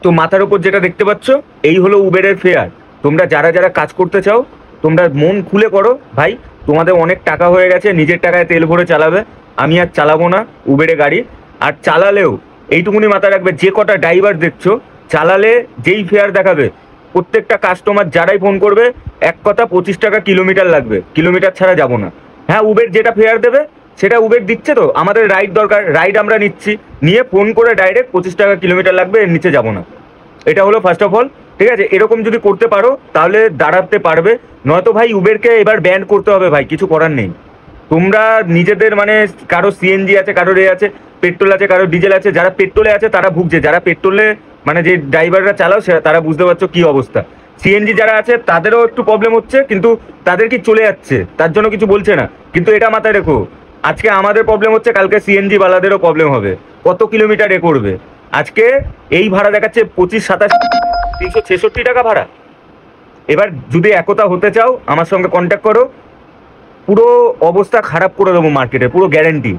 তো মাথার উপর যেটা দেখতে পাচ্ছ এই হলো উবেরের ফেয়ার। তোমরা যারা যারা কাজ করতে চাও তোমরা মন খুলে করো ভাই, তোমাদের অনেক টাকা হয়ে গেছে, নিজের টাকায় তেল ভরে চালাবে। আমি আর চালাবো না উবেরে গাড়ি। আর চালালেও এইটুকুনি মাথায় রাখবে, যে কটা ড্রাইভার দেখছো চালালে যেই ফেয়ার দেখাবে প্রত্যেকটা কাস্টমার যারাই ফোন করবে এক কথা 25 টাকা কিলোমিটার লাগবে, কিলোমিটার ছাড়া যাব না। হ্যাঁ, উবের যেটা ফেয়ার দেবে সেটা উবের দিচ্ছে, তো আমাদের রাইড দরকার, রাইড আমরা নিচ্ছি, নিয়ে ফোন করে ডাইরেক্ট 25 টাকা কিলোমিটার লাগবে, এর নিচে যাব না। এটা হলো ফার্স্ট অফ অল, ঠিক আছে? এরকম যদি করতে পারো তাহলে দাঁড়াতে পারবে, নয়তো ভাই উবেরকে এবার ব্যান করতে হবে ভাই, কিছু করার নেই। তোমরা নিজেদের মানে কারো সিএনজি আছে, কারোর এ আছে, পেট্রোল আছে, কারো ডিজেল আছে, যারা পেট্রোলে আছে তারা ভুগছে, যারা পেট্রোলে মানে যে ড্রাইভাররা চালাও তারা বুঝতে পারছো কি অবস্থা। সিএনজি যারা আছে তাদেরও একটু প্রবলেম হচ্ছে, কিন্তু তাদের কি চলে যাচ্ছে, তার জন্য কিছু বলছে না। কিন্তু এটা মাথায় রেখো, আজকে আমাদের প্রবলেম হচ্ছে, কালকে সিএনজি বালাদেরও প্রবলেম হবে। কত কিলোমিটার এ করবে? আজকে এই ভাড়া দেখাচ্ছে 25-27 366 টাকা ভাড়া। এবার যদি একতা হতে চাও আমার সঙ্গে কন্ট্যাক্ট করো, পুরো অবস্থা খারাপ করে দেবো মার্কেটে, পুরো গ্যারেন্টি।